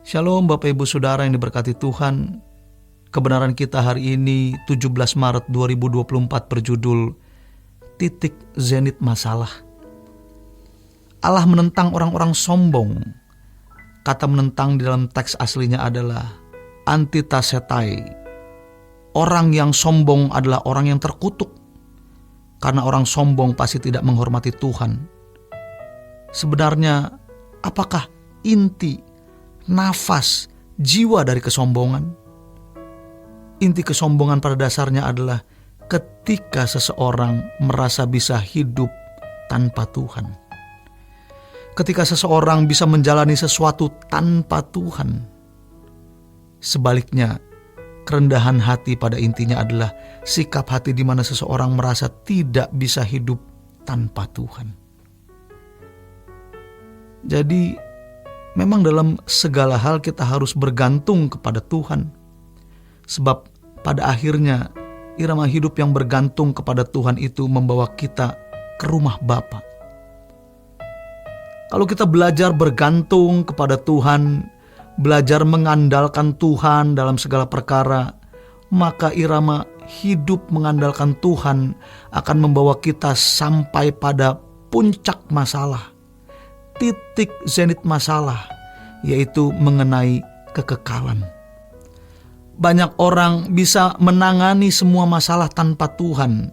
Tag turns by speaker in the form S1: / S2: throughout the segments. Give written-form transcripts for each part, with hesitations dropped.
S1: Shalom Bapak Ibu Saudara yang diberkati Tuhan. Kebenaran kita hari ini 17 Maret 2024 berjudul Titik Zenit Masalah. Allah menentang orang-orang sombong. Kata menentang di dalam teks aslinya adalah antitasetai. Orang yang sombong adalah orang yang terkutuk. Karena orang sombong pasti tidak menghormati Tuhan. Sebenarnya apakah inti, nafas, jiwa dari kesombongan? Inti kesombongan pada dasarnya adalah ketika seseorang merasa bisa hidup tanpa Tuhan. Ketika seseorang bisa menjalani sesuatu tanpa Tuhan. Sebaliknya, kerendahan hati pada intinya adalah sikap hati di mana seseorang merasa tidak bisa hidup tanpa Tuhan. Jadi, memang dalam segala hal kita harus bergantung kepada Tuhan. Sebab pada akhirnya irama hidup yang bergantung kepada Tuhan itu membawa kita ke rumah Bapa. Kalau kita belajar bergantung kepada Tuhan, belajar mengandalkan Tuhan dalam segala perkara, maka irama hidup mengandalkan Tuhan akan membawa kita sampai pada puncak masalah. Titik zenit masalah, yaitu mengenai kekekalan. Banyak orang bisa menangani semua masalah tanpa Tuhan,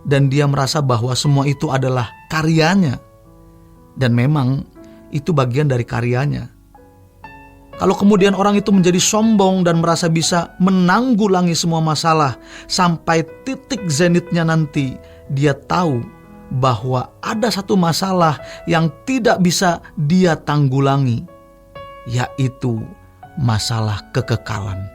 S1: dan dia merasa bahwa semua itu adalah karyanya. Dan memang itu bagian dari karyanya. Kalau kemudian orang itu menjadi sombong dan merasa bisa menanggulangi semua masalah sampai titik zenitnya nanti, dia tahu bahwa ada satu masalah yang tidak bisa dia tanggulangi, yaitu masalah kekekalan.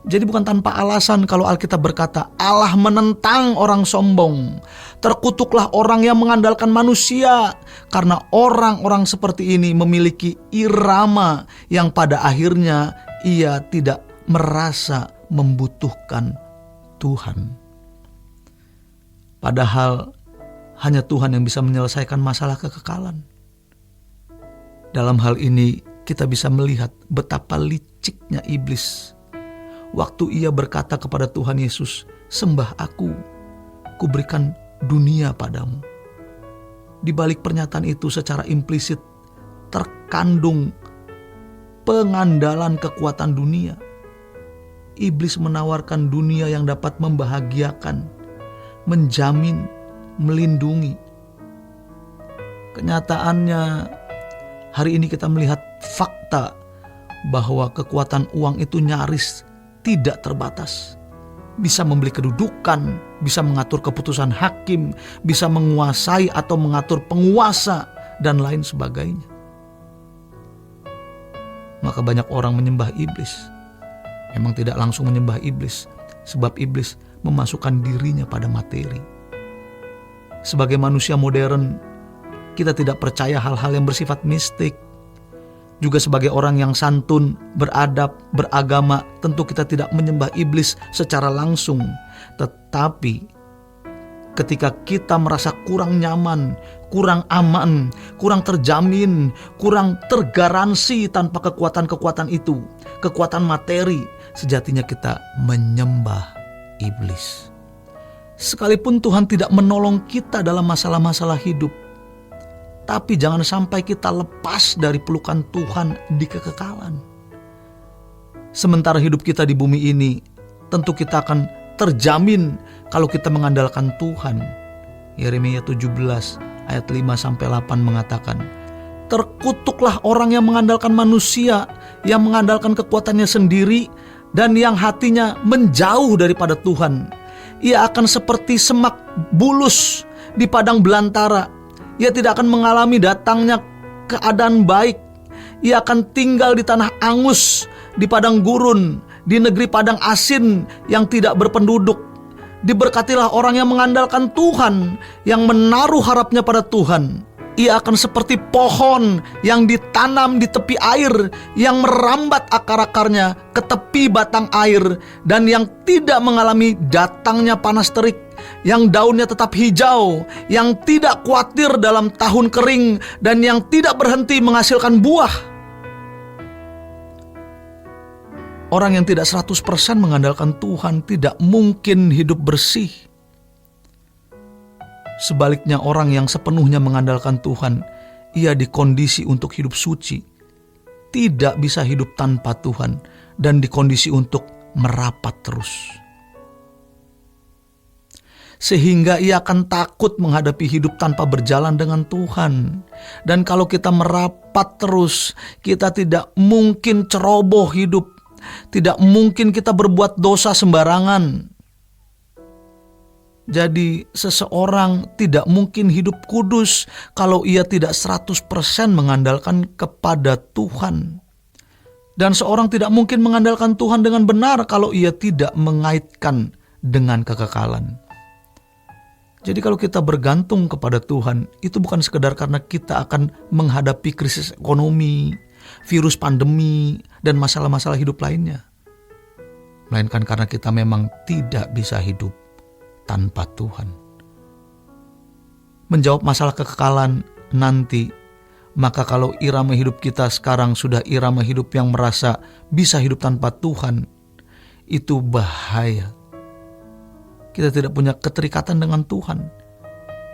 S1: Jadi bukan tanpa alasan kalau Alkitab berkata Allah menentang orang sombong. Terkutuklah orang yang mengandalkan manusia, karena orang-orang seperti ini memiliki irama yang pada akhirnya ia tidak merasa membutuhkan Tuhan. Padahal hanya Tuhan yang bisa menyelesaikan masalah kekekalan. Dalam hal ini kita bisa melihat betapa liciknya iblis. Waktu ia berkata kepada Tuhan Yesus, "Sembah aku, kuberikan dunia padamu." Di balik pernyataan itu secara implisit terkandung pengandalan kekuatan dunia. Iblis menawarkan dunia yang dapat membahagiakan, menjamin, melindungi. Kenyataannya hari ini kita melihat fakta bahwa kekuatan uang itu nyaris tidak terbatas. Bisa membeli kedudukan, bisa mengatur keputusan hakim, bisa menguasai atau mengatur penguasa, dan lain sebagainya. Maka banyak orang menyembah iblis. Memang tidak langsung menyembah iblis, sebab iblis memasukkan dirinya pada materi. Sebagai manusia modern, kita tidak percaya hal-hal yang bersifat mistik. Juga sebagai orang yang santun, beradab, beragama, tentu kita tidak menyembah iblis secara langsung. Tetapi ketika kita merasa kurang nyaman, kurang aman, kurang terjamin, kurang tergaransi tanpa kekuatan-kekuatan itu, kekuatan materi, sejatinya kita menyembah iblis. Sekalipun Tuhan tidak menolong kita dalam masalah-masalah hidup, tapi jangan sampai kita lepas dari pelukan Tuhan di kekekalan. Sementara hidup kita di bumi ini, tentu kita akan terjamin kalau kita mengandalkan Tuhan. Yeremia 17 ayat 5-8 mengatakan, "Terkutuklah orang yang mengandalkan manusia, yang mengandalkan kekuatannya sendiri, dan yang hatinya menjauh daripada Tuhan. Ia akan seperti semak bulus di padang belantara. Ia tidak akan mengalami datangnya keadaan baik. Ia akan tinggal di tanah angus, di padang gurun, di negeri padang asin yang tidak berpenduduk. Diberkatilah orang yang mengandalkan Tuhan, yang menaruh harapnya pada Tuhan. Ia akan seperti pohon yang ditanam di tepi air, yang merambat akar-akarnya ke tepi batang air, dan yang tidak mengalami datangnya panas terik, yang daunnya tetap hijau, yang tidak khawatir dalam tahun kering, dan yang tidak berhenti menghasilkan buah." Orang yang tidak 100% mengandalkan Tuhan tidak mungkin hidup bersih. Sebaliknya orang yang sepenuhnya mengandalkan Tuhan, ia di kondisi untuk hidup suci, tidak bisa hidup tanpa Tuhan, dan di kondisi untuk merapat terus. Sehingga ia akan takut menghadapi hidup tanpa berjalan dengan Tuhan. Dan kalau kita merapat terus, kita tidak mungkin ceroboh hidup. Tidak mungkin kita berbuat dosa sembarangan. Jadi seseorang tidak mungkin hidup kudus kalau ia tidak 100% mengandalkan kepada Tuhan. Dan seorang tidak mungkin mengandalkan Tuhan dengan benar kalau ia tidak mengaitkan dengan kekekalan. Jadi kalau kita bergantung kepada Tuhan, itu bukan sekedar karena kita akan menghadapi krisis ekonomi, virus pandemi, dan masalah-masalah hidup lainnya. Melainkan karena kita memang tidak bisa hidup tanpa Tuhan. Menjawab masalah kekekalan nanti, maka kalau irama hidup kita sekarang sudah irama hidup yang merasa bisa hidup tanpa Tuhan, itu bahaya. Kita tidak punya keterikatan dengan Tuhan.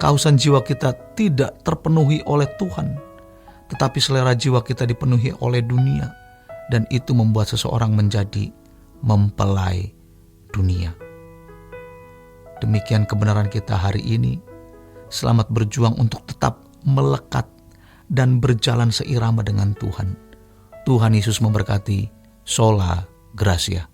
S1: Kehausan jiwa kita tidak terpenuhi oleh Tuhan, tetapi selera jiwa kita dipenuhi oleh dunia, dan itu membuat seseorang menjadi mempelai dunia. Demikian kebenaran kita hari ini. Selamat berjuang untuk tetap melekat dan berjalan seirama dengan Tuhan. Tuhan Yesus memberkati. Sola Gracia.